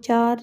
4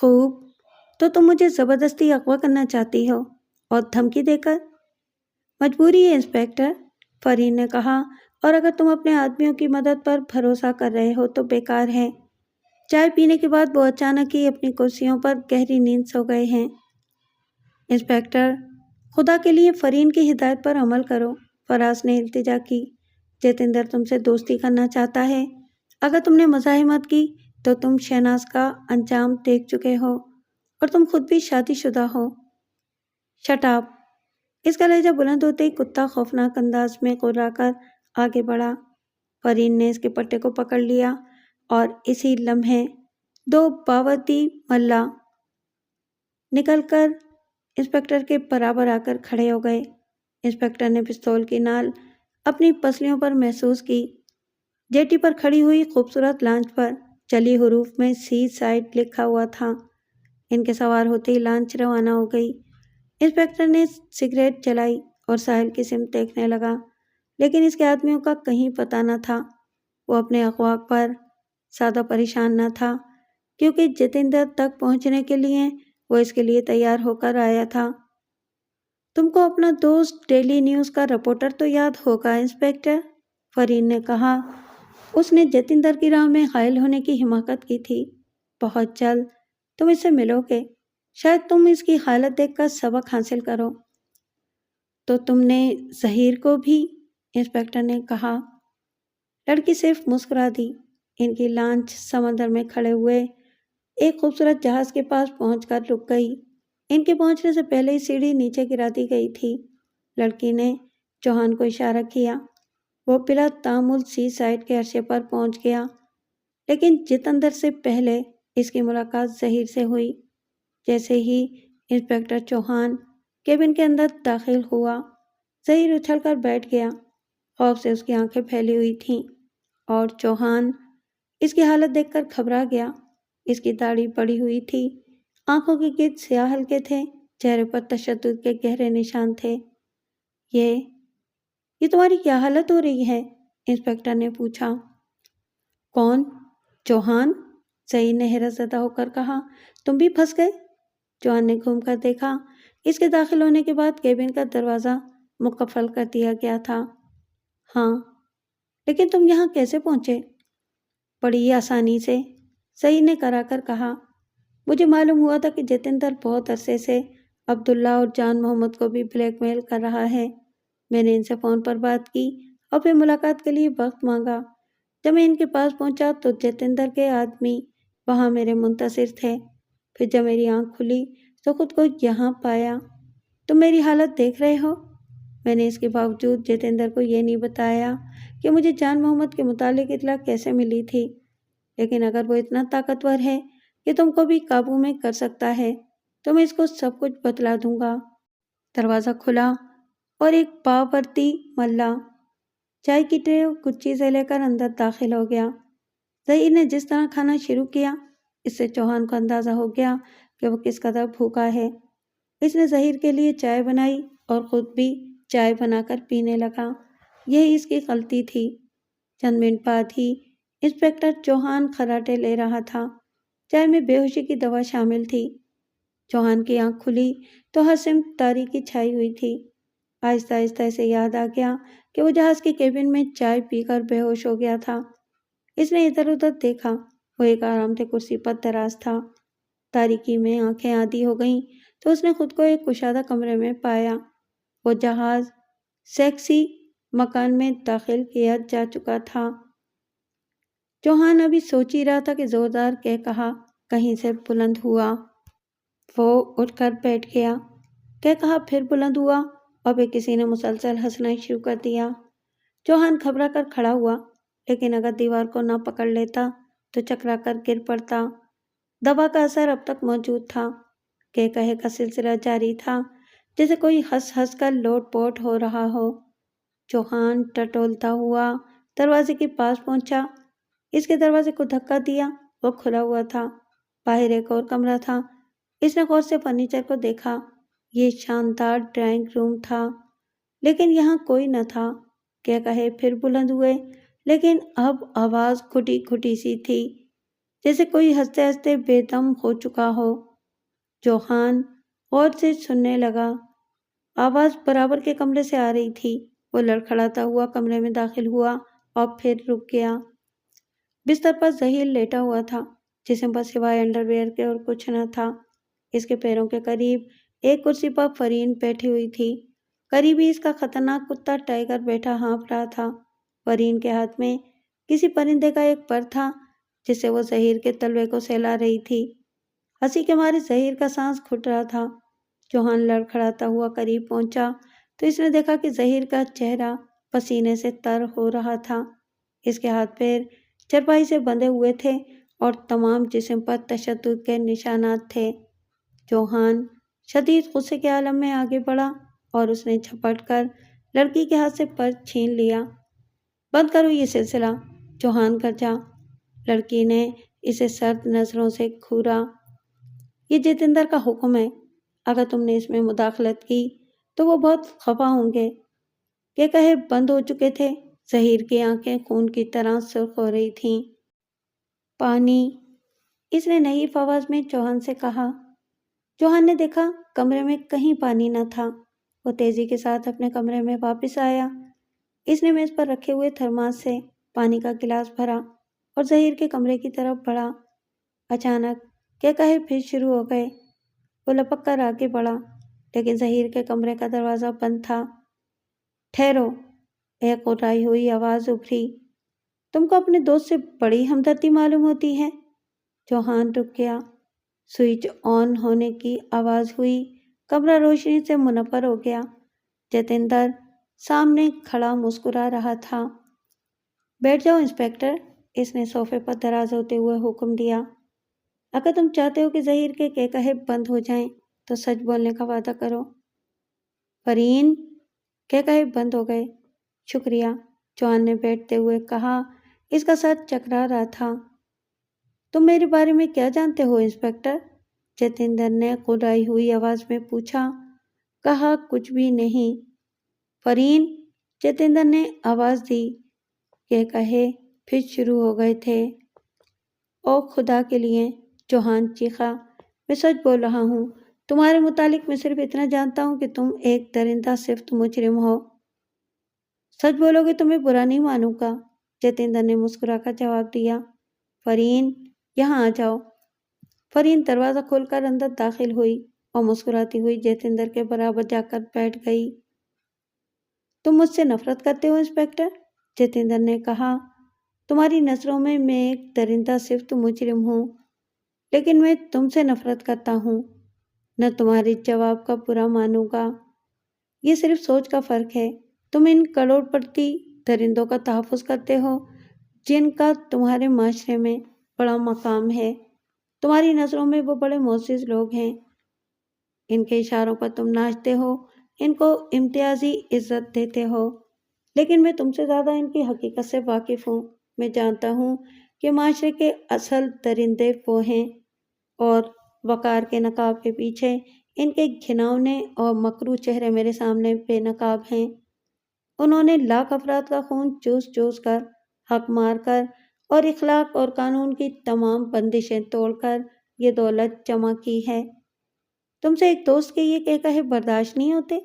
خوب، تو تم مجھے زبردستی اغوا کرنا چاہتی ہو اور دھمکی دے کر؟ مجبوری ہے انسپکٹر، فرین نے کہا، اور اگر تم اپنے آدمیوں کی مدد پر بھروسہ کر رہے ہو تو بیکار ہے۔ چائے پینے کے بعد وہ اچانک ہی اپنی کرسیوں پر گہری نیند سو گئے ہیں۔ انسپکٹر، خدا کے لیے فرین کی ہدایت پر عمل کرو، فراز نے التجا کی۔ جتیندر تم سے دوستی کرنا چاہتا ہے۔ اگر تم نے مزاحمت کی تو تم شہناز کا انجام دیکھ چکے ہو اور تم خود بھی شادی شدہ ہو۔ Shut up! اس کا لہجہ بلند ہوتے ہی کتا خوفناک انداز میں قرا کر آگے بڑھا۔ فرین نے اس کے پٹے کو پکڑ لیا اور اسی لمحے دو باوردی ملا نکل کر انسپکٹر کے برابر آ کر کھڑے ہو گئے۔ انسپکٹر نے پستول کی نال اپنی پسلیوں پر محسوس کی۔ جیٹی پر کھڑی ہوئی خوبصورت لانچ پر جلی حروف میں سی سائڈ لکھا ہوا تھا۔ ان کے سوار ہوتے ہی لانچ روانہ ہو گئی۔ انسپکٹر نے سگریٹ جلائی اور ساحل کی سمت دیکھنے لگا، لیکن اس کے آدمیوں کا کہیں پتہ نہ تھا۔ وہ اپنے اغوا پر زیادہ پریشان نہ تھا، کیونکہ جتیندر تک پہنچنے کے لیے وہ اس کے لیے تیار ہو کر آیا تھا۔ تم کو اپنا دوست ڈیلی نیوز کا رپورٹر تو یاد ہوگا انسپکٹر، فرین نے کہا۔ اس نے جتیندر کی راہ میں حائل ہونے کی حماقت کی تھی۔ بہت جلد تم اس سے ملو گے، شاید تم اس کی حالت دیکھ کر سبق حاصل کرو۔ تو تم نے ظہیر کو بھی؟ انسپکٹر نے کہا۔ لڑکی صرف مسکرا دی۔ ان کی لانچ سمندر میں کھڑے ہوئے ایک خوبصورت جہاز کے پاس پہنچ کر رک گئی۔ ان کے پہنچنے سے پہلے ہی سیڑھی نیچے گرا دی گئی تھی۔ لڑکی نے چوہان کو اشارہ کیا۔ وہ بلا تعامل سی سائڈ کے عرصے پر پہنچ گیا، لیکن جتیندر سے پہلے اس کی ملاقات ظہیر سے ہوئی۔ جیسے ہی انسپکٹر چوہان کیبن کے اندر داخل ہوا، ظہیر اچھل کر بیٹھ گیا۔ خوف سے اس کی آنکھیں پھیلی ہوئی تھیں اور چوہان اس کی حالت دیکھ کر گھبرا گیا۔ اس کی داڑھی بڑھی ہوئی تھی، آنکھوں کے گرد سیاہ حلقے تھے، چہرے پر تشدد کے گہرے نشان تھے۔ یہ تمہاری کیا حالت ہو رہی ہے؟ انسپکٹر نے پوچھا۔ کون؟ چوہان، ظہیر نے حیرت زدہ ہو کر کہا۔ تم بھی پھنس گئے؟ چوہان نے گھوم کر دیکھا۔ اس کے داخل ہونے کے بعد کیبن کا دروازہ مقفل کر دیا گیا تھا۔ ہاں، لیکن تم یہاں کیسے پہنچے؟ بڑی آسانی سے، ظہیر نے کرا کر کہا۔ مجھے معلوم ہوا تھا کہ جتیندر بہت عرصے سے عبداللہ اور جان محمد کو بھی بلیک میل کر رہا ہے۔ میں نے ان سے فون پر بات کی اور پھر ملاقات کے لیے وقت مانگا۔ جب میں ان کے پاس پہنچا تو جتیندر کے آدمی وہاں میرے منتظر تھے۔ پھر جب میری آنکھ کھلی تو خود کو یہاں پایا۔ تم میری حالت دیکھ رہے ہو؟ میں نے اس کے باوجود جتیندر کو یہ نہیں بتایا کہ مجھے جان محمد کے متعلق اطلاع کیسے ملی تھی، لیکن اگر وہ اتنا طاقتور ہے کہ تم کو بھی قابو میں کر سکتا ہے تو میں اس کو سب کچھ بتلا دوں گا۔ دروازہ کھلا اور ایک باوردی ملا چائے کی ٹرے اور کچھ چیزیں لے کر اندر داخل ہو گیا۔ ظہیر نے جس طرح کھانا شروع کیا، اس سے چوہان کو اندازہ ہو گیا کہ وہ کس قدر بھوکا ہے۔ اس نے ظہیر کے لیے چائے بنائی اور خود بھی چائے بنا کر پینے لگا۔ یہی اس کی غلطی تھی۔ چند منٹ بعد ہی انسپکٹر چوہان خراٹے لے رہا تھا۔ چائے میں بے ہوشی کی دوا شامل تھی۔ چوہان کی آنکھ کھلی تو ہر سمت تاریکی چھائی ہوئی تھی۔ آہستہ آہستہ اسے یاد آ گیا کہ وہ جہاز کے کیبن میں چائے پی کر بے ہوش ہو گیا تھا۔ اس نے ادھر ادھر دیکھا۔ وہ ایک آرام دہ کرسی پر دراز تھا۔ تاریکی میں آنکھیں آدھی ہو گئیں تو اس نے خود کو ایک کشادہ کمرے میں پایا۔ وہ جہاز سیکسی مکان میں داخل کیا جا چکا تھا۔ چوہان ابھی سوچ ہی رہا تھا کہ زوردار کہا کہیں سے بلند ہوا۔ وہ اٹھ کر بیٹھ گیا۔ کہا پھر بلند ہوا اور پھر کسی نے مسلسل ہنسنا شروع کر دیا۔ چوہان گھبرا کر کھڑا ہوا، لیکن اگر دیوار کو نہ پکڑ لیتا تو چکرا کر گر پڑتا۔ دوا کا اثر اب تک موجود تھا۔ کہے کا سلسلہ جاری تھا، جیسے کوئی ہنس ہنس کر لوٹ پوٹ ہو رہا ہو۔ چوہان ٹٹولتا ہوا دروازے کے پاس پہنچا۔ اس کے دروازے کو دھکا دیا، وہ کھلا ہوا تھا۔ باہر ایک اور کمرہ تھا۔ اس نے غور سے فرنیچر کو دیکھا۔ یہ شاندار ڈرائنگ روم تھا، لیکن یہاں کوئی نہ تھا۔ کہے پھر بلند ہوئے، لیکن اب آواز گھٹی گھٹی سی تھی۔ جیسے کوئی ہنستے ہنستے بے دم ہو چکا ہو۔ جوہان غور سے سننے لگا۔ آواز برابر کے کمرے سے آ رہی تھی۔ وہ لڑکھڑاتا ہوا کمرے میں داخل ہوا اور پھر رک گیا۔ بستر پر ظہیر لیٹا ہوا تھا، جسم پر سوائے انڈر ویئر کے اور کچھ نہ تھا۔ اس کے پیروں کے قریب ایک کرسی پر فرین بیٹھی ہوئی تھی۔ قریب ہی اس کا خطرناک کتا ٹائیگر بیٹھا ہانپ رہا تھا۔ فرین کے ہاتھ میں کسی پرندے کا ایک پر تھا، جس سے وہ ظہیر کے تلوے کو سہلا رہی تھی۔ ہنسی کے مارے ظہیر کا سانس گھٹ رہا تھا۔ جوہان لڑکھڑاتا ہوا قریب پہنچا تو اس نے دیکھا کہ ظہیر کا چہرہ پسینے سے تر ہو رہا تھا۔ اس کے ہاتھ پیر چرپائی سے بندھے ہوئے تھے اور تمام جسم پر تشدد کے نشانات تھے۔ جوہان شدید غصے کے عالم میں آگے بڑھا اور اس نے جھپٹ کر لڑکی کے ہاتھ سے پر چھین لیا۔ بند کرو یہ سلسلہ، جوہان گرجا۔ لڑکی نے اسے سرد نظروں سے گھورا۔ یہ جتیندر کا حکم ہے، اگر تم نے اس میں مداخلت کی تو وہ بہت خفا ہوں گے۔ کہ کہے بند ہو چکے تھے۔ ظہیر کی آنکھیں خون کی طرح سرخ ہو رہی تھیں۔ پانی، اس نے نحیف آواز میں جوہان سے کہا۔ جوہان نے دیکھا کمرے میں کہیں پانی نہ تھا۔ وہ تیزی کے ساتھ اپنے کمرے میں واپس آیا۔ اس نے میز پر رکھے ہوئے تھرماس سے پانی کا گلاس بھرا اور ظہیر کے کمرے کی طرف بڑھا۔ اچانک کہ کہے پھر شروع ہو گئے۔ وہ لپک کر آگے بڑھا، لیکن ظہیر کے کمرے کا دروازہ بند تھا۔ ٹھہرو، ایک گھٹائی ہوئی آواز ابھری۔ تم کو اپنے دوست سے بڑی ہمدردی معلوم ہوتی ہے۔ جوہان رک گیا۔ سوئچ آن ہونے کی آواز ہوئی۔ کمرہ روشنی سے منور ہو گیا۔ جتیندر سامنے کھڑا مسکرا رہا تھا۔ بیٹھ جاؤ انسپکٹر، اس نے صوفے پر دراز ہوتے ہوئے حکم دیا۔ اگر تم چاہتے ہو کہ ظہیر کے کہے بند ہو جائیں تو سچ بولنے کا وعدہ کرو۔ فرین، کہے بند ہو گئے۔ شکریہ، جوان نے بیٹھتے ہوئے کہا۔ اس کا سر چکرا رہا تھا۔ تم میرے بارے میں کیا جانتے ہو انسپکٹر؟ جتیندر نے گھبرائی ہوئی آواز میں پوچھا۔ کہا کچھ بھی نہیں۔ فرین، جتیندر نے آواز دی۔ کہے پھر شروع ہو گئے تھے۔ او خدا کے لیے، جوہان چیخا، میں سچ بول رہا ہوں۔ تمہارے متعلق میں صرف اتنا جانتا ہوں کہ تم ایک درندہ صفت مجرم ہو۔ سچ بولو گے تو میں برا نہیں مانوں گا، جتیندر نے مسکرا کر جواب دیا۔ فرین، یہاں آ جاؤ۔ فرین دروازہ کھول کر اندر داخل ہوئی اور مسکراتی ہوئی جتیندر کے برابر جا کر بیٹھ گئی۔ تم مجھ سے نفرت کرتے ہو انسپکٹر، جتیندر نے کہا۔ تمہاری نظروں میں ایک درندہ صفت مجرم ہوں، لیکن میں تم سے نفرت کرتا ہوں۔ نہ تمہارے جواب کا برا مانوں گا۔ یہ صرف سوچ کا فرق ہے۔ تم ان کروڑ پتی درندوں کا تحفظ کرتے ہو جن کا تمہارے معاشرے میں بڑا مقام ہے۔ تمہاری نظروں میں وہ بڑے معزز لوگ ہیں۔ ان کے اشاروں پر تم ناچتے ہو، ان کو امتیازی عزت دیتے ہو، لیکن میں تم سے زیادہ ان کی حقیقت سے واقف ہوں۔ میں جانتا ہوں کہ معاشرے کے اصل درندے وہ ہیں، اور وقار کے نقاب کے پیچھے ان کے گھناؤنے اور مکروہ چہرے میرے سامنے بے نقاب ہیں۔ انہوں نے لاکھ افراد کا خون چوس چوس کر، حق مار کر اور اخلاق اور قانون کی تمام بندشیں توڑ کر یہ دولت جمع کی ہے۔ تم سے ایک دوست کے یہ کہے برداشت نہیں ہوتے،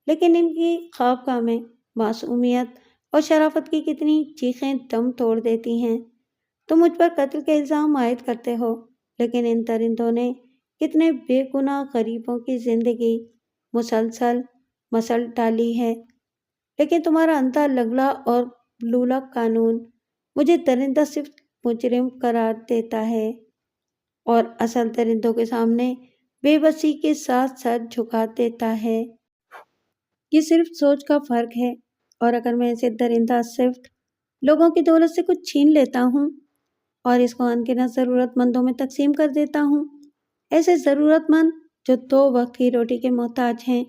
لیکن ان کی خوابگاہ میں معصومیت اور شرافت کی کتنی چیخیں دم توڑ دیتی ہیں۔ تم مجھ پر قتل کے الزام عائد کرتے ہو، لیکن ان درندوں نے کتنے بے گناہ غریبوں کی زندگی مسلسل مسل ڈالی ہے، لیکن تمہارا اندھا لنگڑا اور لولا قانون مجھے درندہ صفت مجرم قرار دیتا ہے اور اصل درندوں کے سامنے بے بسی کے ساتھ سر جھکا دیتا ہے۔ یہ صرف سوچ کا فرق ہے، اور اگر میں ایسے درندہ صفت لوگوں کی دولت سے کچھ چھین لیتا ہوں اور اس کو انگنت ضرورت مندوں میں تقسیم کر دیتا ہوں، ایسے ضرورت مند جو 2 وقت کی روٹی کے محتاج ہیں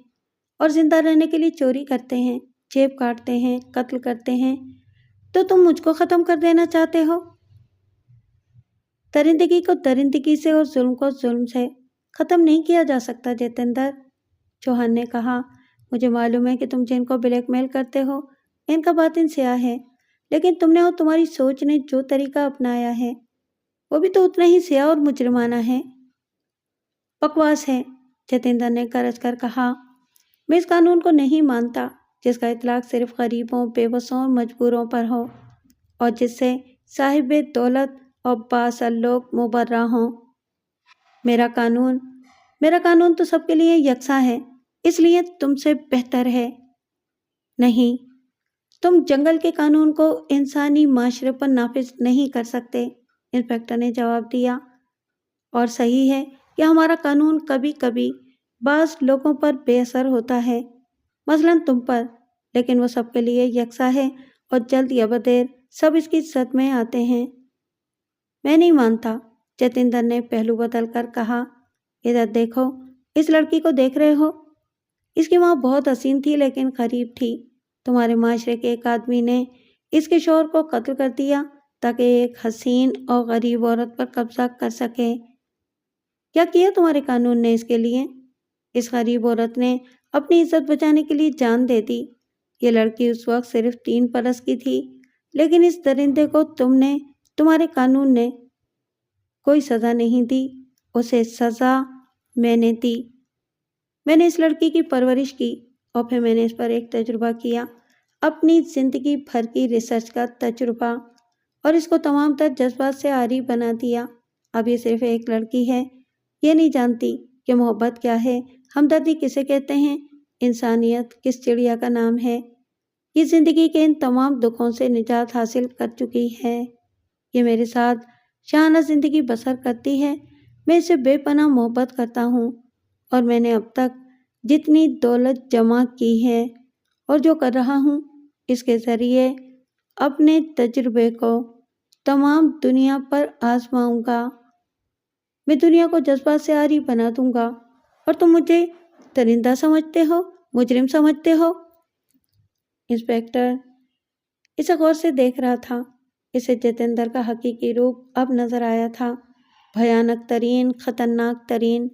اور زندہ رہنے کے لیے چوری کرتے ہیں، جیب کاٹتے ہیں، قتل کرتے ہیں، تو تم مجھ کو ختم کر دینا چاہتے ہو۔ درندگی کو درندگی سے اور ظلم کو ظلم سے ختم نہیں کیا جا سکتا جتیندر، جوہان نے کہا۔ مجھے معلوم ہے کہ تم جن کو بلیک میل کرتے ہو ان کا باطن سیاہ ہے، لیکن تم نے اور تمہاری سوچ نے جو طریقہ اپنایا ہے وہ بھی تو اتنا ہی سیاہ اور مجرمانہ ہے۔ بکواس ہے، جتیندر نے گرج کر کہا۔ میں اس قانون کو نہیں مانتا جس کا اطلاق صرف غریبوں، بے بسوں اور مجبوروں پر ہو، اور جس سے صاحب دولت اور بااصل لوگ مبرہ ہوں۔ میرا قانون تو سب کے لیے یکساں ہے، اس لیے تم سے بہتر ہے۔ نہیں، تم جنگل کے قانون کو انسانی معاشرے پر نافذ نہیں کر سکتے، انسپکٹر نے جواب دیا۔ اور صحیح ہے کہ ہمارا قانون کبھی کبھی بعض لوگوں پر بے اثر ہوتا ہے، مثلاً تم پر، لیکن وہ سب کے لیے یکساں ہے اور جلد یا بدیر سب اس کی زد میں آتے ہیں۔ میں نہیں مانتا، جتیندر نے پہلو بدل کر کہا۔ ادھر دیکھو، اس لڑکی کو دیکھ رہے ہو؟ اس کی ماں بہت حسین تھی لیکن غریب تھی۔ تمہارے معاشرے کے ایک آدمی نے اس کے شوہر کو قتل کر دیا تاکہ ایک حسین اور غریب عورت پر قبضہ کر سکے۔ کیا کیا تمہارے قانون نے اس کے لیے؟ اس غریب عورت نے اپنی عزت بچانے کے لیے جان دے دی۔ یہ لڑکی اس وقت صرف 3 برس کی تھی، لیکن اس درندے کو تمہارے قانون نے کوئی سزا نہیں دی، اسے سزا میں نے دی۔ میں نے اس لڑکی کی پرورش کی اور پھر میں نے اس پر ایک تجربہ کیا، اپنی زندگی بھر کی ریسرچ کا تجربہ، اور اس کو تمام تر جذبات سے عاری بنا دیا۔ اب یہ صرف ایک لڑکی ہے، یہ نہیں جانتی کہ محبت کیا ہے، ہمدردی کسے کہتے ہیں، انسانیت کس چڑیا کا نام ہے۔ یہ زندگی کے ان تمام دکھوں سے نجات حاصل کر چکی ہے۔ یہ میرے ساتھ شاہانہ زندگی بسر کرتی ہے، میں اسے بے پناہ محبت کرتا ہوں، اور میں نے اب تک جتنی دولت جمع کی ہے اور جو کر رہا ہوں، اس کے ذریعے اپنے تجربے کو تمام دنیا پر آزماؤں گا۔ میں دنیا کو جذبات سے عاری بنا دوں گا، اور تم مجھے درندہ سمجھتے ہو، مجرم سمجھتے ہو۔ انسپکٹر اسے غور سے دیکھ رہا تھا۔ اسے جتیندر کا حقیقی روپ اب نظر آیا تھا، بھیانک ترین، خطرناک ترین۔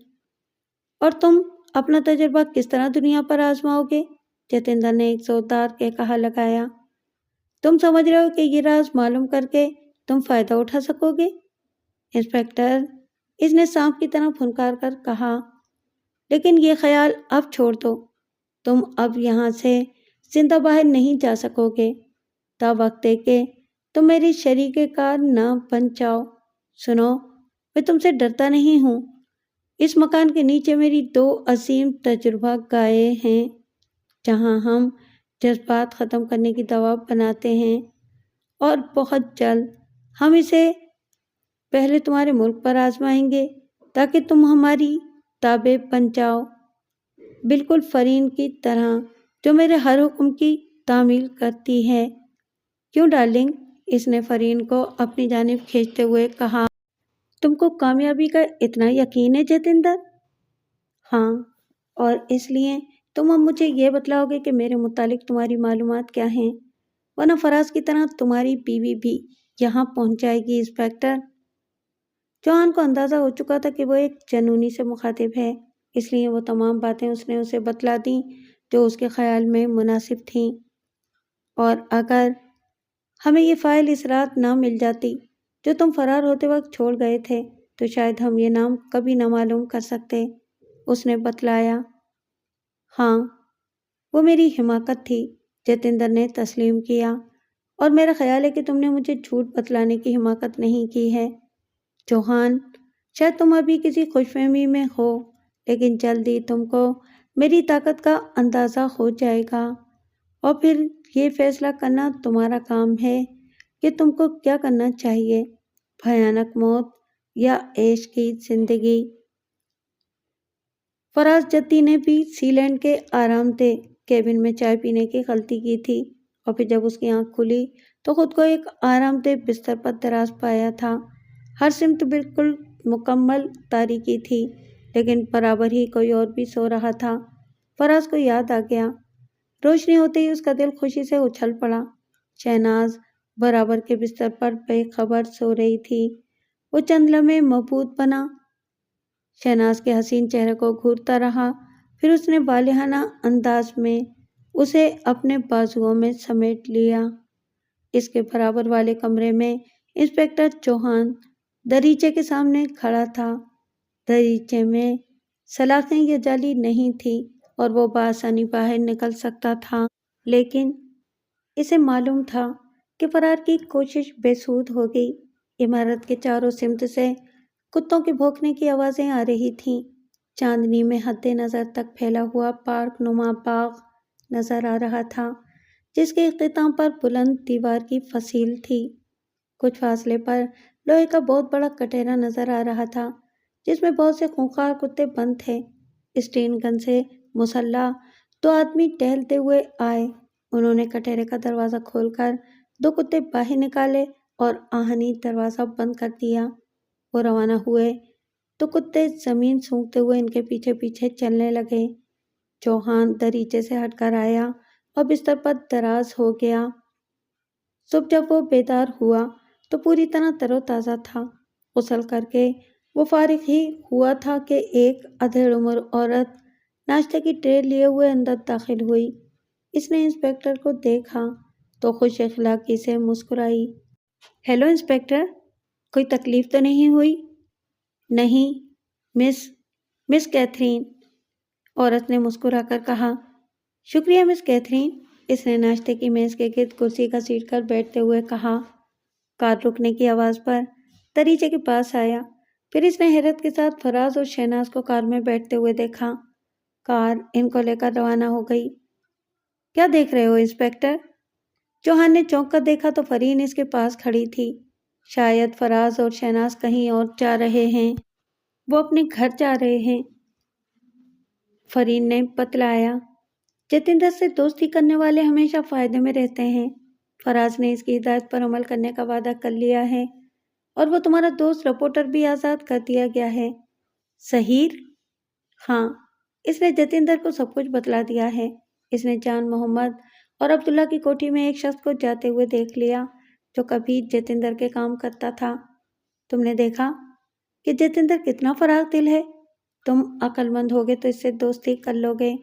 اور تم اپنا تجربہ کس طرح دنیا پر آزماؤ گے؟ جتیندر نے ایک زوردار کہا لگایا۔ تم سمجھ رہے ہو کہ یہ راز معلوم کر کے تم فائدہ اٹھا سکو گے؟ انسپکٹر، اس نے سانپ کی طرح پھنکار کر کہا۔ لیکن یہ خیال اب چھوڑ دو، تم اب یہاں سے زندہ باہر نہیں جا سکو گے تا وقت کہ تم میری شریک کار نہ بن جاؤ۔ سنو، میں تم سے ڈرتا نہیں ہوں۔ اس مکان کے نیچے میری 2 عظیم تجربہ گاہیں ہیں، جہاں ہم جذبات ختم کرنے کی دوا بناتے ہیں، اور بہت جلد ہم اسے پہلے تمہارے ملک پر آزمائیں گے تاکہ تم ہماری تابع بن جاؤ، بالکل فرین کی طرح جو میرے ہر حکم کی تعمیل کرتی ہے۔ کیوں ڈارلنگ؟ اس نے فرین کو اپنی جانب کھینچتے ہوئے کہا۔ تم کو کامیابی کا اتنا یقین ہے جتیندر؟ ہاں، اور اس لیے تم اب مجھے یہ بتلاؤ گے کہ میرے متعلق تمہاری معلومات کیا ہیں، ورنہ فراز کی طرح تمہاری بیوی بھی یہاں پہنچ جائے گی۔ انسپکٹر چوہان کو اندازہ ہو چکا تھا کہ وہ ایک جنونی سے مخاطب ہے، اس لیے وہ تمام باتیں اس نے اسے بتلا دیں جو اس کے خیال میں مناسب تھیں۔ اور اگر ہمیں یہ فائل اس رات نہ مل جاتی جو تم فرار ہوتے وقت چھوڑ گئے تھے، تو شاید ہم یہ نام کبھی نہ معلوم کر سکتے، اس نے بتلایا۔ ہاں، وہ میری حماقت تھی، جتیندر نے تسلیم کیا، اور میرا خیال ہے کہ تم نے مجھے جھوٹ بتلانے کی حماقت نہیں کی ہے۔ چوہان، شاید تم ابھی کسی خوش فہمی میں ہو، لیکن جلدی تم کو میری طاقت کا اندازہ ہو جائے گا، اور پھر یہ فیصلہ کرنا تمہارا کام ہے کہ تم کو کیا کرنا چاہیے، بھیانک موت یا عیش کی زندگی۔ فراز جدی نے بھی سی لینڈ کے آرام دہ کیبن میں چائے پینے کی غلطی کی تھی، اور پھر جب اس کی آنکھ کھلی تو خود کو ایک آرام دہ بستر پر دراز پایا تھا۔ ہر سمت بالکل مکمل تاریکی تھی، لیکن برابر ہی کوئی اور بھی سو رہا تھا۔ فراز کو یاد آ گیا۔ روشنی ہوتے ہی اس کا دل خوشی سے اچھل پڑا۔ شہناز برابر کے بستر پر بے خبر سو رہی تھی۔ وہ چند لمحے مبہوت بنا، شہناز کے حسین چہرے کو گھورتا رہا، پھر اس نے والہانہ انداز میں اسے اپنے بازوؤں میں سمیٹ لیا۔ اس کے برابر والے کمرے میں انسپکٹر چوہان دریچے کے سامنے کھڑا تھا۔ دریچے میں سلاخیں یا جالی نہیں تھی اور وہ بآسانی باہر نکل سکتا تھا، لیکن اسے معلوم تھا کہ فرار کی کوشش بے سود ہو گئی۔ عمارت کے چاروں سمت سے کتوں کے بھونکنے کی آوازیں آ رہی تھیں۔ چاندنی میں حد نظر تک پھیلا ہوا پارک نما باغ نظر آ رہا تھا، جس کے اختتام پر بلند دیوار کی فصیل تھی۔ کچھ فاصلے پر لوہے کا بہت بڑا کٹہرا نظر آ رہا تھا، جس میں بہت سے خونخوار کتے بند تھے۔ اسٹین گن سے مسلح دو آدمی ٹہلتے ہوئے آئے۔ انہوں نے کٹہرے کا دروازہ کھول کر دو کتے باہر نکالے اور آہنی دروازہ بند کر دیا۔ وہ روانہ ہوئے تو کتے زمین سونگھتے ہوئے ان کے پیچھے پیچھے چلنے لگے۔ چوہان دریچے سے ہٹ کر آیا اور بستر پر دراز ہو گیا۔ صبح جب وہ بیدار ہوا تو پوری طرح تر و تازہ تھا۔ غسل کر کے وہ فارغ ہی ہوا تھا کہ ایک ادھیڑ عمر عورت ناشتے کی ٹرے لیے ہوئے اندر داخل ہوئی۔ اس نے انسپکٹر کو دیکھا تو خوش اخلاقی سے مسکرائی۔ ہیلو انسپکٹر، کوئی تکلیف تو نہیں ہوئی؟ نہیں مس کیتھرین، عورت نے مسکرا کر کہا۔ شکریہ مس کیتھرین، اس نے ناشتے کی میز کے گرد کرسی گھسیٹ کر بیٹھتے ہوئے کہا۔ کار رکنے کی آواز پر دریچے کے پاس آیا، پھر اس نے حیرت کے ساتھ فراز اور شہناز کو کار میں بیٹھتے ہوئے دیکھا۔ کار ان کو لے کر روانہ ہو گئی۔ کیا دیکھ رہے ہو انسپکٹر؟ چوہان نے چونک کر دیکھا تو فرین اس کے پاس کھڑی تھی۔ شاید فراز اور شہناز کہیں اور جا رہے ہیں، وہ اپنے گھر جا رہے ہیں، فرین نے بتلایا۔ جتیندر سے دوستی کرنے والے ہمیشہ فائدے میں رہتے ہیں۔ فراز نے اس کی ہدایت پر عمل کرنے کا وعدہ کر لیا ہے اور وہ تمہارا دوست رپورٹر بھی آزاد کر دیا گیا ہے۔ سحیر؟ ہاں، اس نے جتیندر کو سب کچھ بتلا دیا ہے۔ اس نے جان محمد اور عبداللہ کی کوٹھی میں ایک شخص کو جاتے ہوئے دیکھ لیا جو کبھی جتیندر کے کام کرتا تھا۔ تم نے دیکھا کہ جتیندر کتنا فراخ دل ہے؟ تم عقل مند ہوگے تو اس سے دوستی کر لو گے۔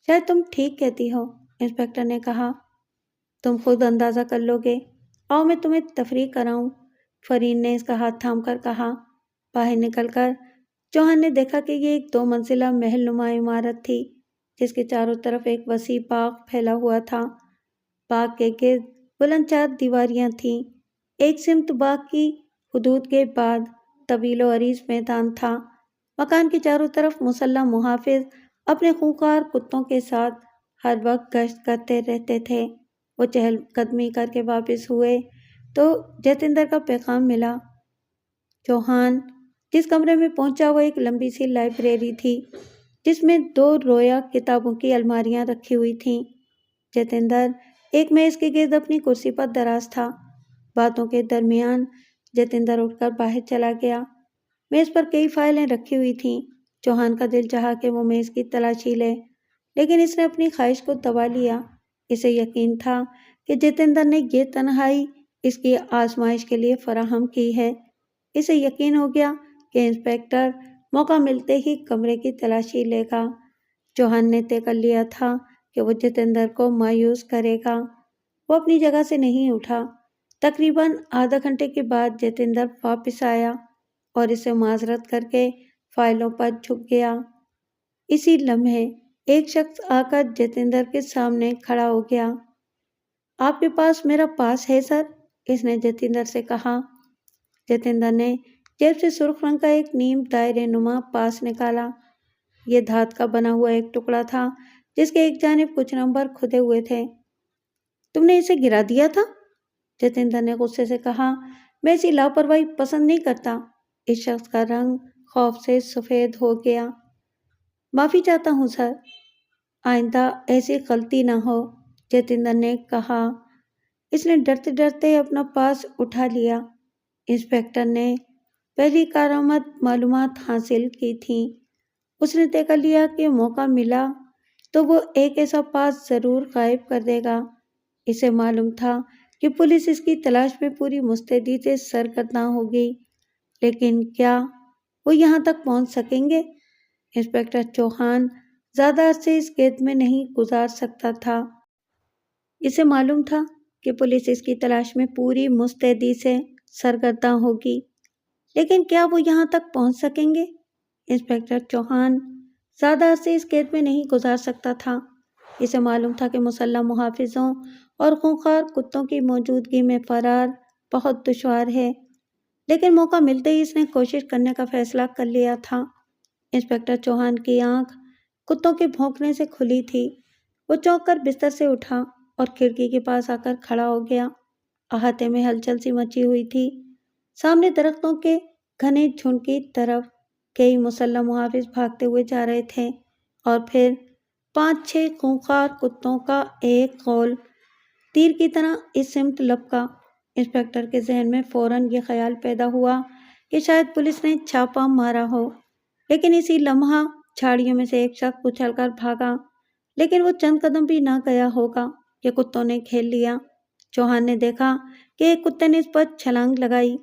شاید تم ٹھیک کہتی ہو، انسپکٹر نے کہا۔ تم خود اندازہ کر لو گے۔ آؤ میں تمہیں تفریح کراؤں، فرین نے اس کا ہاتھ تھام کر کہا۔ باہر نکل کر چوہان نے دیکھا کہ یہ ایک 2 منزلہ محل نما عمارت تھی، جس کے چاروں طرف ایک وسیع باغ پھیلا ہوا تھا۔ باغ کے گرد بلند 4 دیواریاں تھیں۔ ایک سمت باغ کی حدود کے بعد طویل و عریض میدان تھا۔ مکان کے چاروں طرف مسلح محافظ اپنے خونخوار کتوں کے ساتھ ہر وقت گشت کرتے رہتے تھے۔ وہ چہل قدمی کر کے واپس ہوئے تو جتیندر کا پیغام ملا۔ چوہان جس کمرے میں پہنچا وہ ایک لمبی سی لائبریری تھی، جس میں 2 رویا کتابوں کی الماریاں رکھی ہوئی تھیں۔ جتیندر ایک میز کے گرد اپنی کرسی پر دراز تھا۔ باتوں کے درمیان جتیندر اٹھ کر باہر چلا گیا۔ میز پر کئی فائلیں رکھی ہوئی تھیں۔ چوہان کا دل چاہا کہ وہ میز کی تلاشی لے، لیکن اس نے اپنی خواہش کو دبا لیا۔ اسے یقین تھا کہ جتیندر نے یہ تنہائی اس کی آزمائش کے لیے فراہم کی ہے۔ اسے یقین ہو گیا کہ انسپکٹر موقع ملتے ہی کمرے کی تلاشی لے گا۔ چوہان نے طے کر لیا تھا کہ وہ جتیندر کو مایوس کرے گا۔ وہ اپنی جگہ سے نہیں اٹھا۔ تقریباً آدھا گھنٹے کے بعد جتیندر واپس آیا اور اسے معذرت کر کے فائلوں پر جھک گیا۔ اسی لمحے ایک شخص آ کر جتیندر کے سامنے کھڑا ہو گیا۔ آپ کے پاس میرا پاس ہے سر، اس نے جتیندر سے کہا۔ جتیندر نے جیب سے سرخ رنگ کا ایک نیم دائرے نما پاس نکالا۔ یہ دھات کا بنا ہوا ایک ٹکڑا تھا جس کے ایک جانب کچھ نمبر کھدے ہوئے تھے۔ تم نے اسے گرا دیا تھا؟ جتیندر نے غصے سے کہا۔ میں ایسی لاپرواہی پسند نہیں کرتا۔ اس شخص کا رنگ خوف سے سفید ہو گیا۔ معافی چاہتا ہوں سر، آئندہ ایسی غلطی نہ ہو، جتیندر نے کہا۔ اس نے ڈرتے ڈرتے اپنا پاس اٹھا لیا۔ انسپکٹر نے پہلی کارآمد معلومات حاصل کی تھیں۔ اس نے طے کر لیا کہ موقع ملا تو وہ ایک ایسا پاس ضرور غائب کر دے گا۔ اسے معلوم تھا کہ پولیس اس کی تلاش میں پوری مستعدی سے سرگرداں ہوگی، لیکن کیا وہ یہاں تک پہنچ سکیں گے؟ انسپکٹر چوہان زیادہ عرصے اس قید میں نہیں گزار سکتا تھا۔ اسے معلوم تھا کہ پولیس اس کی تلاش میں پوری مستعدی سے سرگرداں ہوگی، لیکن کیا وہ یہاں تک پہنچ سکیں گے؟ انسپکٹر چوہان زیادہ عرصے اس قید میں نہیں گزار سکتا تھا۔ اسے معلوم تھا کہ مسلح محافظوں اور خونخوار کتوں کی موجودگی میں فرار بہت دشوار ہے، لیکن موقع ملتے ہی اس نے کوشش کرنے کا فیصلہ کر لیا تھا۔ انسپکٹر چوہان کی آنکھ کتوں کے بھونکنے سے کھلی تھی۔ وہ چونک کر بستر سے اٹھا اور کھڑکی کے پاس آ کر کھڑا ہو گیا۔ احاطے میں ہلچل سی مچی ہوئی تھی۔ سامنے درختوں کے گھنے جھنڈ کی طرف کئی مسلح محافظ بھاگتے ہوئے جا رہے تھے، اور پھر 5-6 خونخوار کتوں کا ایک غول تیر کی طرح اس سمت لپکا۔ انسپکٹر کے ذہن میں فوراً یہ خیال پیدا ہوا کہ شاید پولیس نے چھاپا مارا ہو، لیکن اسی لمحہ جھاڑیوں میں سے ایک شخص اچھل کر بھاگا، لیکن وہ چند قدم بھی نہ گیا ہوگا کہ کتوں نے کھیل لیا۔ چوہان نے دیکھا کہ ایک کتے نے اس پر چھلانگ لگائی،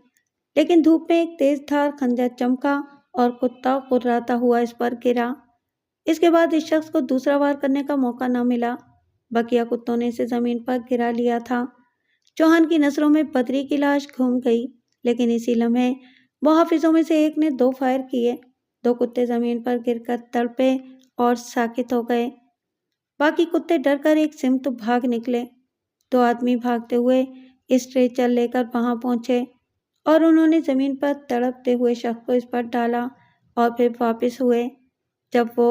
لیکن دھوپ میں ایک تیز دھار خنجر چمکا اور کتا غراتا ہوا اس پر گرا۔ اس کے بعد اس شخص کو دوسرا وار کرنے کا موقع نہ ملا۔ بقیہ کتوں نے اسے زمین پر گرا لیا تھا۔ چوہان کی نظروں میں بدری کی لاش گھوم گئی، لیکن اسی لمحے محافظوں میں سے ایک نے 2 فائر کیے۔ 2 کتے زمین پر گر کر تڑپے اور ساکت ہو گئے۔ باقی کتے ڈر کر ایک سمت بھاگ نکلے۔ 2 آدمی بھاگتے ہوئے اسٹریچر لے کر وہاں پہنچے اور انہوں نے زمین پر تڑپتے ہوئے شخص کو اس پر ڈالا اور پھر واپس ہوئے۔ جب وہ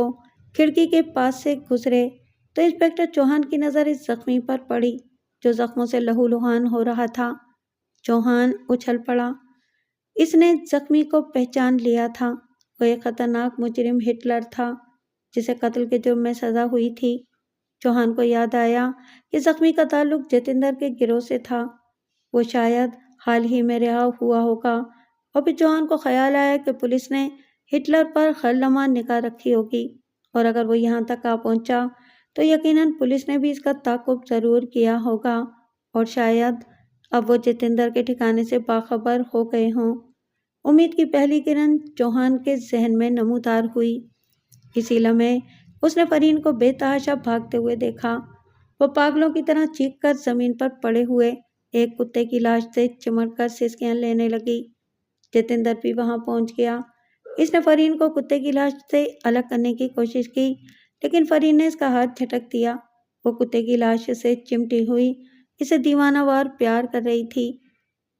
کھڑکی کے پاس سے گزرے تو انسپکٹر چوہان کی نظر اس زخمی پر پڑی جو زخموں سے لہولہان ہو رہا تھا۔ چوہان اچھل پڑا۔ اس نے زخمی کو پہچان لیا تھا۔ وہ ایک خطرناک مجرم ہٹلر تھا جسے قتل کے جرم میں سزا ہوئی تھی۔ چوہان کو یاد آیا کہ زخمی کا تعلق جتیندر کے گروہ سے تھا۔ وہ شاید حال ہی میں رہا ہوا ہوگا، اور پھر چوہان کو خیال آیا کہ پولیس نے ہٹلر پر خیر لمحہ نگاہ رکھی ہوگی، اور اگر وہ یہاں تک آ پہنچا تو یقیناً پولیس نے بھی اس کا تعاقب ضرور کیا ہوگا، اور شاید اب وہ جتیندر کے ٹھکانے سے باخبر ہو گئے ہوں۔ امید کی پہلی کرن چوہان کے ذہن میں نمودار ہوئی۔ اسی لمحے اس نے فرین کو بے تحاشا بھاگتے ہوئے دیکھا۔ وہ پاگلوں کی طرح چیخ کر زمین پر پڑے ہوئے ایک کتے کی لاش سے چمٹ کر سسکیاں لینے لگی۔ جتیندر بھی وہاں پہنچ گیا۔ اس نے فرین کو کتے کی لاش سے الگ کرنے کی کوشش کی، لیکن فرین نے اس کا ہاتھ جھٹک دیا۔ وہ کتے کی لاش سے چمٹی ہوئی اسے دیوانہ وار پیار کر رہی تھی۔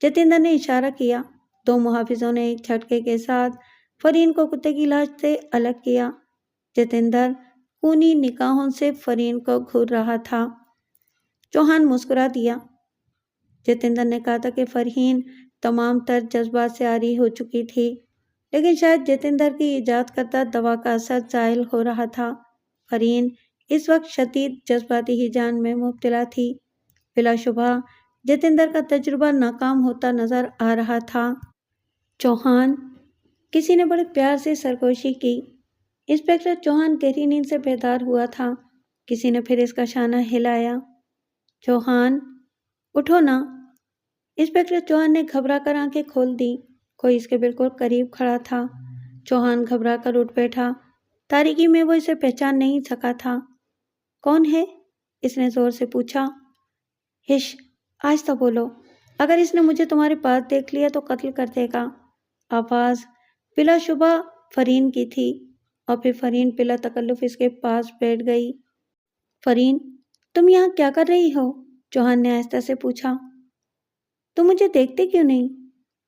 جتیندر نے اشارہ کیا۔ 2 محافظوں نے ایک جھٹکے کے ساتھ فرین کو کتے کی لاش سے الگ کیا۔ جتیندر خونی نگاہوں سے فرین کو گھور رہا تھا۔ چوہان مسکرا دیا۔ جتیندر نے کہا تھا کہ فرین تمام تر جذبات سے عاری ہو چکی تھی، لیکن شاید جتیندر کی ایجاد کردہ دوا کا اثر زائل ہو رہا تھا۔ فرین اس وقت شدید جذباتی ہیجان میں مبتلا تھی۔ بلا شبہ جتیندر کا تجربہ ناکام ہوتا نظر آ رہا تھا۔ چوہان، کسی نے بڑے پیار سے سرگوشی کی۔ انسپکٹر چوہان گہری نیند سے بیدار ہوا تھا۔ کسی نے پھر اس کا شانہ ہلایا۔ چوہان، اٹھو نا۔ انسپکٹر چوہان نے گھبرا کر آنکھیں کھول دیں۔ کوئی اس کے بالکل قریب کھڑا تھا۔ چوہان گھبرا کر اٹھ بیٹھا۔ تاریکی میں وہ اسے پہچان نہیں سکا تھا۔ کون ہے؟ اس نے زور سے پوچھا۔ ہش، آہستہ بولو، اگر اس نے مجھے تمہارے پاس دیکھ لیا تو قتل کر دے گا۔ آواز بلا شبہ فرین کی تھی، اور پھر فرین بلا تکلف اس کے پاس بیٹھ گئی۔ فرین، تم یہاں کیا کر رہی ہو؟ چوہان نے آہستہ سے پوچھا۔ تم مجھے دیکھتے کیوں نہیں؟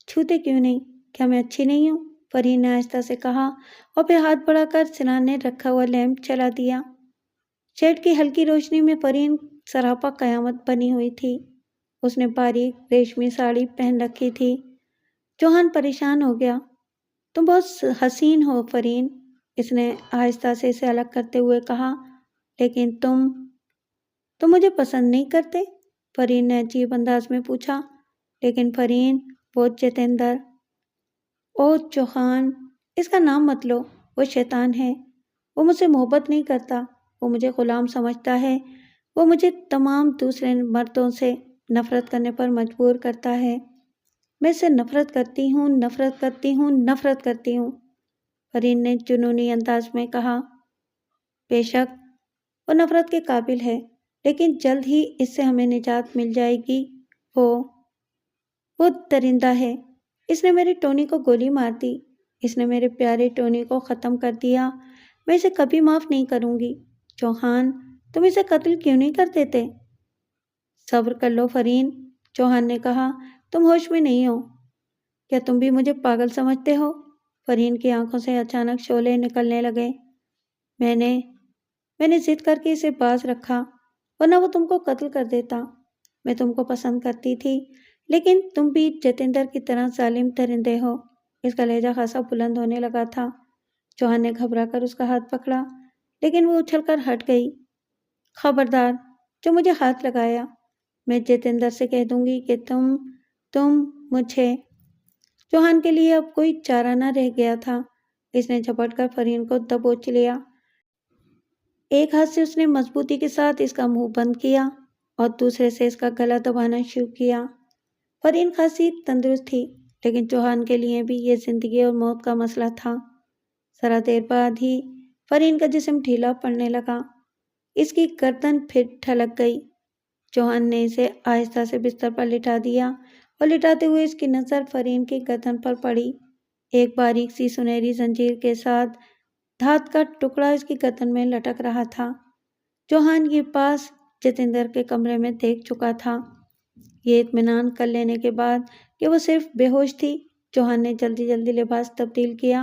چھوتے کیوں نہیں؟ کیا میں اچھی نہیں ہوں؟ فرین نے آہستہ سے کہا، اور پھر ہاتھ بڑھا کر سرانے رکھا ہوا لیمپ چلا دیا۔ شیڈ کی ہلکی روشنی میں فرین سراپا قیامت بنی ہوئی تھی۔ اس نے باریک ریشمی ساڑی پہن رکھی تھی۔ چوہان پریشان ہو گیا۔ تم بہت حسین ہو فرین، اس نے آہستہ سے اسے الگ کرتے ہوئے کہا، لیکن تم مجھے پسند نہیں کرتے؟ فرین نے عجیب انداز میں پوچھا۔ لیکن فرین، وہ جتیندر۔ او چوہان، اس کا نام مت لو، وہ شیطان ہے۔ وہ مجھ سے محبت نہیں کرتا، وہ مجھے غلام سمجھتا ہے، وہ مجھے تمام دوسرے مردوں سے نفرت کرنے پر مجبور کرتا ہے۔ میں اس سے نفرت کرتی ہوں، نفرت کرتی ہوں، نفرت کرتی ہوں، فرین نے جنونی انداز میں کہا۔ بے شک وہ نفرت کے قابل ہے، لیکن جلد ہی اس سے ہمیں نجات مل جائے گی۔ وہ درندہ ہے۔ اس نے میری ٹونی کو گولی مار دی، اس نے میرے پیارے ٹونی کو ختم کر دیا، میں اسے کبھی معاف نہیں کروں گی۔ چوہان، تم اسے قتل کیوں نہیں کر دیتے؟ صبر کر لو فرین، چوہان نے کہا، تم ہوش میں نہیں ہو، کیا تم بھی مجھے پاگل سمجھتے ہو؟ فرین کی آنکھوں سے اچانک شعلے نکلنے لگے۔ میں نے ضد کر کے اسے باز رکھا، ورنہ وہ تم کو قتل کر دیتا۔ میں تم کو پسند کرتی تھی، لیکن تم بھی جتیندر کی طرح ظالم درندے ہو۔ اس کا لہجہ خاصا بلند ہونے لگا تھا۔ چوہان نے گھبرا کر اس کا ہاتھ پکڑا، لیکن وہ اچھل کر ہٹ گئی۔ خبردار، جو مجھے ہاتھ لگایا، میں جتیندر سے کہہ دوں گی کہ تم مجھے۔ چوہان کے لیے اب کوئی چارہ نہ رہ گیا تھا۔ اس نے جھپٹ کر فرین کو دبوچ لیا۔ ایک ہاتھ سے اس نے مضبوطی کے ساتھ اس کا منہ بند کیا اور دوسرے سے اس کا گلا دبانا شروع کیا۔ فرین خاصی تندرست تھی، لیکن چوہان کے لیے بھی یہ زندگی اور موت کا مسئلہ تھا۔ ذرا دیر بعد ہی فرین کا جسم ڈھیلا پڑنے لگا، اس کی گردن پھر ڈھلک گئی۔ چوہان نے اسے آہستہ سے بستر پر لٹا دیا اور لٹاتے ہوئے اس کی نظر فرین کی گردن پر پڑی۔ ایک باریک سی سنہری زنجیر کے ساتھ دھات کا ٹکڑا اس کی گردن میں لٹک رہا تھا۔ چوہان یہ پاس جتیندر کے کمرے میں دیکھ چکا تھا۔ یہ اطمینان کر لینے کے بعد کہ وہ صرف بے ہوش تھی، چوہان نے جلدی جلدی لباس تبدیل کیا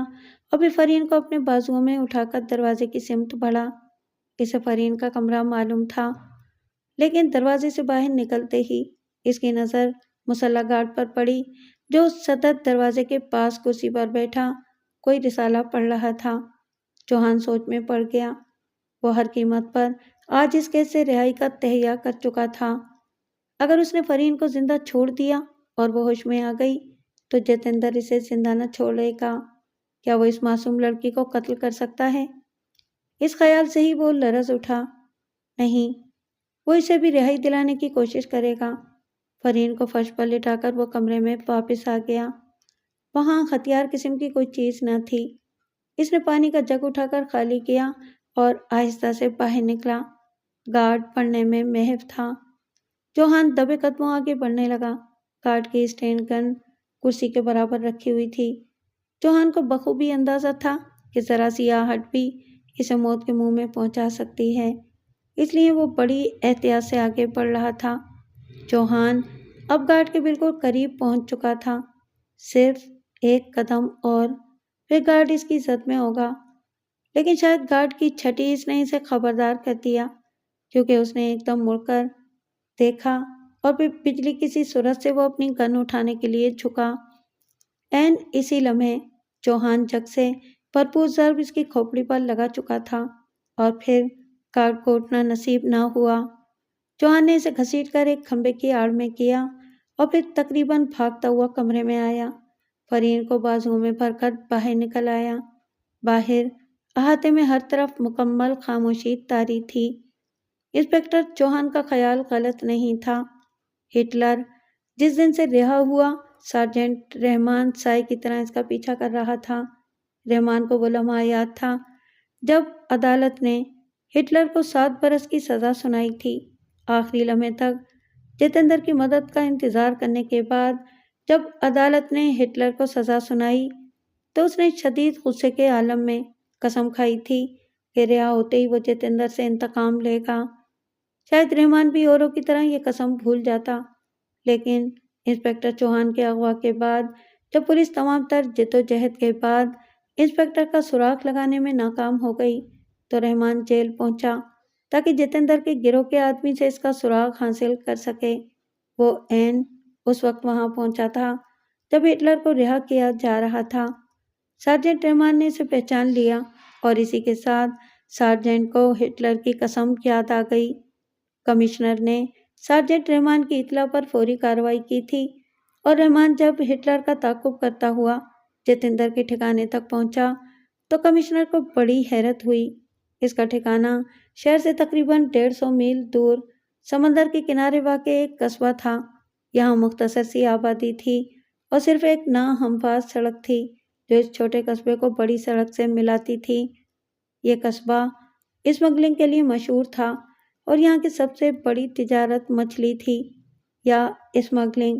اور پھر فرین کو اپنے بازوؤں میں اٹھا کر دروازے کی سمت بڑھا۔ اسے فرین کا کمرہ معلوم تھا، لیکن دروازے سے باہر نکلتے ہی اس کی نظر مسلح گارڈ پر پڑی، جو صدر دروازے کے پاس کرسی پر بیٹھا کوئی رسالہ پڑھ رہا تھا۔ چوہان سوچ میں پڑ گیا۔ وہ ہر قیمت پر آج اس کیس سے رہائی کا تہیہ کر چکا تھا۔ اگر اس نے فرین کو زندہ چھوڑ دیا اور وہ ہوش میں آ گئی تو جتیندر اسے زندہ نہ چھوڑے گا۔ کیا وہ اس معصوم لڑکی کو قتل کر سکتا ہے؟ اس خیال سے ہی وہ لرز اٹھا۔ نہیں، وہ اسے بھی رہائی دلانے کی کوشش کرے گا۔ فرین کو فرش پر لٹا کر وہ کمرے میں واپس آ گیا۔ وہاں ہتھیار قسم کی کوئی چیز نہ تھی۔ اس نے پانی کا جگ اٹھا کر خالی کیا اور آہستہ سے باہر نکلا۔ گارڈ پڑھنے میں محو تھا۔ چوہان دبے قدموں آگے بڑھنے لگا۔ گارڈ کی اسٹین گن کرسی کے برابر رکھی ہوئی تھی۔ چوہان کو بخوبی اندازہ تھا کہ ذرا سی آہٹ بھی اسے موت کے منہ میں پہنچا سکتی ہے، اس لیے وہ بڑی احتیاط سے آگے بڑھ رہا تھا۔ چوہان اب گارڈ کے بالکل قریب پہنچ چکا تھا۔ صرف ایک قدم اور پھر گارڈ اس کی زد میں ہوگا، لیکن شاید گارڈ کی چھٹی اس نے اسے خبردار کر دیا، کیونکہ اس نے ایک دم مڑ کر دیکھا اور پھر بجلی کی سی صورت سے وہ اپنی گن اٹھانے کے لیے جھکا۔ عین اسی لمحے چوہان جگ سے بھرپور ضرب اس کی کھوپڑی پر لگا چکا تھا اور پھر گارڈ کو اٹھنا نصیب نہ ہوا۔ چوہان نے اسے گھسیٹ کر ایک کھمبے کی آڑ میں کیا اور پھر تقریباً بھاگتا ہوا کمرے میں آیا۔ فرین کو بازوؤں میں بھر کر باہر نکل آیا۔ باہر احاطے میں ہر طرف مکمل خاموشی طاری تھی۔ انسپکٹر چوہان کا خیال غلط نہیں تھا۔ ہٹلر جس دن سے رہا ہوا، سارجنٹ رحمان سائے کی طرح اس کا پیچھا کر رہا تھا۔ رحمان کو وہ لمحہ یاد تھا جب عدالت نے ہٹلر کو 7 برس کی سزا سنائی تھی۔ آخری لمحے تک جتیندر کی مدد کا انتظار کرنے کے بعد جب عدالت نے ہٹلر کو سزا سنائی تو اس نے شدید غصے کے عالم میں قسم کھائی تھی کہ رہا ہوتے ہی وہ جتیندر سے انتقام لے گا۔ شاید رحمان بھی اوروں کی طرح یہ قسم بھول جاتا، لیکن انسپکٹر چوہان کے اغوا کے بعد جب پولیس تمام تر جدوجہد کے بعد انسپکٹر کا سراغ لگانے میں ناکام ہو گئی تو رحمان جیل پہنچا تاکہ جتیندر کے گروہ کے آدمی سے اس کا سراغ حاصل کر سکے۔ وہ عین اس وقت وہاں پہنچا تھا جب ہٹلر کو رہا کیا جا رہا تھا۔ سارجنٹ رحمان نے اسے پہچان لیا اور اسی کے ساتھ سارجنٹ کو ہٹلر کی قسم یاد آ گئی۔ کمشنر نے سارجنٹ رحمان کی اطلاع پر فوری کارروائی کی تھی اور رحمان جب ہٹلر کا تعاقب کرتا ہوا جتیندر کے ٹھکانے تک پہنچا تو کمشنر کو بڑی حیرت ہوئی۔ اس کا ٹھکانہ شہر سے تقریباً 150 میل دور سمندر کے کنارے واقع ایک قصبہ تھا۔ یہاں مختصر سی آبادی تھی اور صرف ایک ناہموار سڑک تھی جو اس چھوٹے قصبے کو بڑی سڑک سے ملاتی تھی۔ یہ قصبہ اسمگلنگ کے لیے مشہور تھا اور یہاں کی سب سے بڑی تجارت مچھلی تھی یا اسمگلنگ۔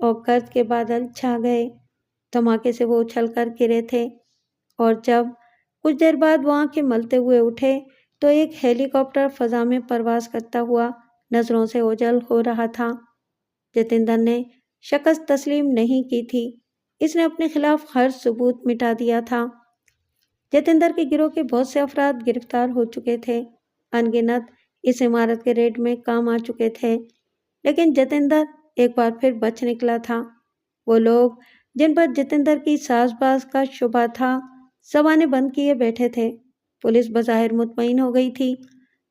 اور گرد کے بادل چھا گئے۔ دھماکے سے وہ اچھل کر گرے تھے اور جب کچھ دیر بعد وہ آنکھیں ملتے ہوئے اٹھے تو ایک ہیلی کاپٹر فضا میں پرواز کرتا ہوا نظروں سے اوجھل ہو رہا تھا۔ جتیندر نے شکست تسلیم نہیں کی تھی۔ اس نے اپنے خلاف ہر ثبوت مٹا دیا تھا۔ جتیندر کے گروہ کے بہت سے افراد گرفتار ہو چکے تھے، ان گنت اس عمارت کے ریڈ میں کام آ چکے تھے، لیکن جتیندر ایک بار پھر بچ نکلا تھا۔ وہ لوگ جن پر جتیندر کی ساز باز کا شبہ تھا زبانیں بند کیے بیٹھے تھے۔ پولیس بظاہر مطمئن ہو گئی تھی۔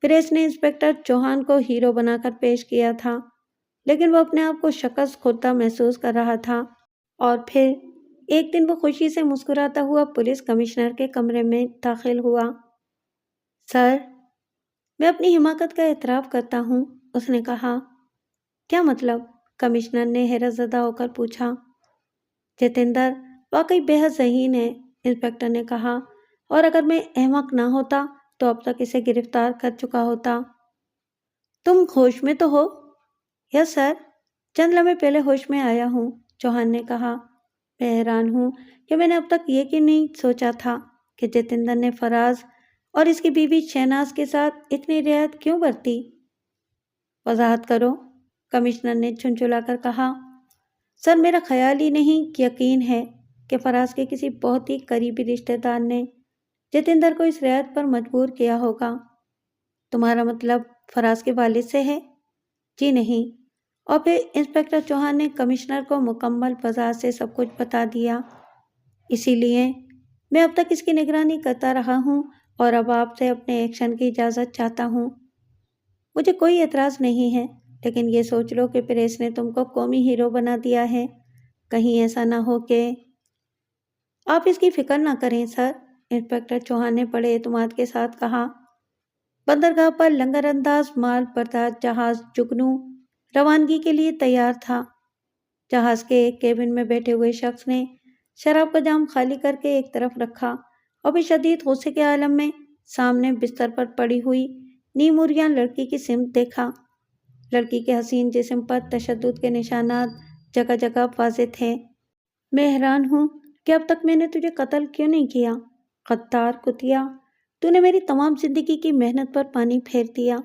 پریس نے انسپکٹر چوہان کو ہیرو بنا کر پیش کیا تھا، لیکن وہ اپنے آپ کو شکست خوردہ محسوس کر رہا تھا۔ اور پھر ایک دن وہ خوشی سے مسکراتا ہوا پولیس کمشنر کے کمرے میں داخل ہوا۔ سر، میں اپنی حماقت کا اعتراف کرتا ہوں، اس نے کہا۔ کیا مطلب؟ کمشنر نے حیرت زدہ ہو کر پوچھا۔ جتیندر واقعی بے حد ذہین ہے، انسپکٹر نے کہا، اور اگر میں احمق نہ ہوتا تو اب تک اسے گرفتار کر چکا ہوتا۔ تم ہوش میں تو ہو؟ یس سر، چند لمحے پہلے ہوش میں آیا ہوں، چوہان نے کہا۔ میں حیران ہوں کہ میں نے اب تک یہ کیوں نہیں سوچا تھا کہ جتیندر نے فراز اور اس کی بیوی شہناز کے ساتھ اتنی رعایت کیوں برتی؟ وضاحت کرو، کمشنر نے جھنجھلا کر کہا۔ سر، میرا خیال ہی نہیں، یقین ہے کہ فراز کے کسی بہت ہی قریبی رشتہ دار نے جتیندر کو اس رعایت پر مجبور کیا ہوگا۔ تمہارا مطلب فراز کے والد سے ہے؟ جی نہیں۔ اور پھر انسپکٹر چوہان نے کمشنر کو مکمل وضاحت سے سب کچھ بتا دیا۔ اسی لیے میں اب تک اس کی نگرانی کرتا رہا ہوں اور اب آپ سے اپنے ایکشن کی اجازت چاہتا ہوں۔ مجھے کوئی اعتراض نہیں ہے، لیکن یہ سوچ لو کہ پریس نے تم کو قومی ہیرو بنا دیا ہے۔ کہیں ایسا نہ ہو کہ… آپ اس کی فکر نہ کریں سر، انسپکٹر چوہان نے بڑے اعتماد کے ساتھ کہا۔ بندرگاہ پر لنگر انداز مال بردار جہاز جگنو روانگی کے لیے تیار تھا۔ جہاز کے ایک کیبن میں بیٹھے ہوئے شخص نے شراب کا جام خالی کر کے ایک طرف رکھا اور پھر شدید غصے کے عالم میں سامنے بستر پر پڑی ہوئی نیم عریان لڑکی کی سمت دیکھا۔ لڑکی کے حسین جسم پر تشدد کے نشانات جگہ جگہ واضح تھے۔ میں حیران ہوں کہ اب تک میں نے تجھے قتل کیوں نہیں کیا، غدار کتیا۔ تو نے میری تمام زندگی کی محنت پر پانی پھیر دیا،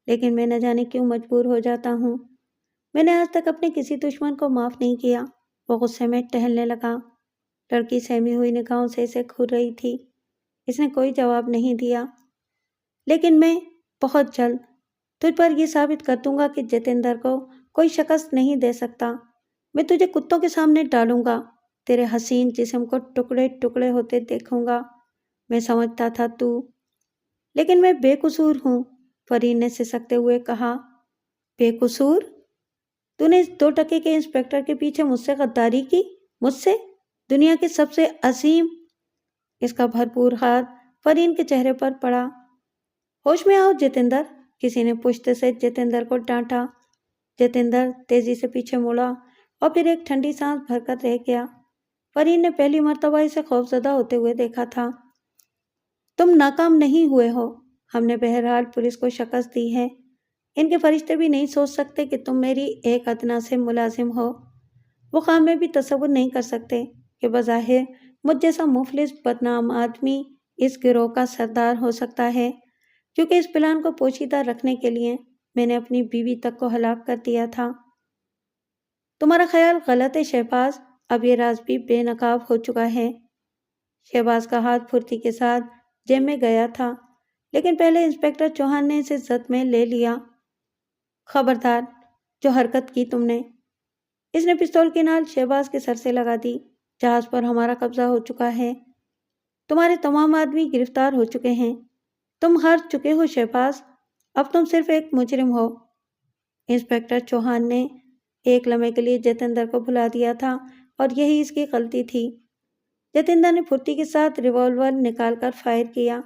لیکن میں نہ جانے کیوں مجبور ہو جاتا ہوں۔ میں نے آج تک اپنے کسی دشمن کو معاف نہیں کیا۔ وہ غصے میں ٹہلنے لگا۔ لڑکی سہمی ہوئی نگاہوں سے اسے گھور رہی تھی۔ اس نے کوئی جواب نہیں دیا۔ لیکن میں بہت جلد تجھ پر یہ ثابت کر دوں گا کہ جتیندر کو کوئی شکست نہیں دے سکتا۔ میں تجھے کتوں کے سامنے ڈالوں گا، تیرے حسین جسم کو ٹکڑے ٹکڑے ہوتے دیکھوں گا۔ میں سمجھتا تھا تو… لیکن میں بے قصور ہوں، فرین نے سسکتے ہوئے کہا۔ بے قصور؟ تو نے اس 2 ٹکے کے انسپکٹر کے پیچھے مجھ سے غداری کی، مجھ سے، دنیا کے سب سے عظیم… اس کا بھرپور ہاتھ فرین کے چہرے پر پڑا۔ ہوش میں آؤ جتیندر، کسی نے پشت سے جتیندر کو ڈانٹا۔ جتیندر تیزی سے پیچھے مڑا اور پھر ایک ٹھنڈی سانس بھر کر رہ گیا۔ فرین نے پہلی مرتبہ اسے خوفزدہ ہوتے ہوئے دیکھا تھا۔ تم ناکام نہیں ہوئے ہو، ہم نے بہرحال پولیس کو شکست دی ہے۔ ان کے فرشتے بھی نہیں سوچ سکتے کہ تم میری ایک ادنا سے ملازم ہو۔ وہ خام میں بھی تصور نہیں کر سکتے کہ بظاہر مجھ جیسا مفلس بدنام آدمی اس گروہ کا سردار ہو سکتا ہے، کیونکہ اس پلان کو پوشیدہ رکھنے کے لیے میں نے اپنی بیوی تک کو ہلاک کر دیا تھا۔ تمہارا خیال غلط ہے شہباز، اب یہ راز بھی بے نقاب ہو چکا ہے۔ شہباز کا ہاتھ پھرتی کے ساتھ جیب میں گیا تھا، لیکن پہلے انسپکٹر چوہان نے اسے زد میں لے لیا۔ خبردار، جو حرکت کی تم نے… اس نے پستول کی نال شہباز کے سر سے لگا دی۔ جہاز پر ہمارا قبضہ ہو چکا ہے، تمہارے تمام آدمی گرفتار ہو چکے ہیں، تم ہار چکے ہو شہباز، اب تم صرف ایک مجرم ہو۔ انسپکٹر چوہان نے ایک لمحے کے لیے جتیندر کو بھلا دیا تھا اور یہی اس کی غلطی تھی۔ جتیندر نے پھرتی کے ساتھ ریوالور نکال کر فائر کیا،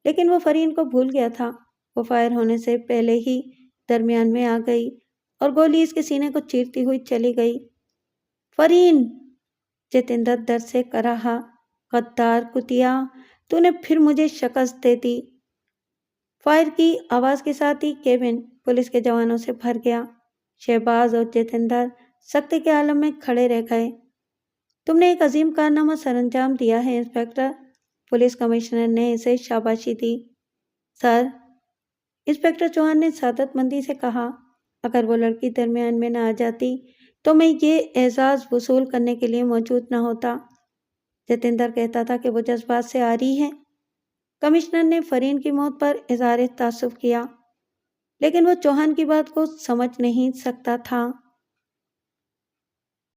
لیکن وہ فرین کو بھول گیا تھا۔ وہ فائر ہونے سے پہلے ہی درمیان میں آ گئی اور گولی اس کے سینے کو چیرتی ہوئی چلی گئی۔ فرین! جتیندر درد سے کراہا، غدار کتیا، تو نے پھر مجھے شکست دے دی۔ فائر کی آواز کے ساتھ ہی کیبن پولیس کے جوانوں سے بھر گیا۔ شہباز اور جتیندر سختی کے عالم میں کھڑے رہ گئے۔ تم نے ایک عظیم کارنامہ سر انجام دیا ہے انسپکٹر، پولیس کمشنر نے اسے شاباشی دی۔ سر، انسپکٹر چوہان نے سعادت مندی سے کہا، اگر وہ لڑکی درمیان میں نہ آ جاتی تو میں یہ اعزاز وصول کرنے کے لیے موجود نہ ہوتا۔ جتیندر کہتا تھا کہ وہ جذبات سے عاری ہے۔ کمشنر نے فرین کی موت پر اظہار تأسف کیا، لیکن وہ چوہان کی بات کو سمجھ نہیں سکتا تھا۔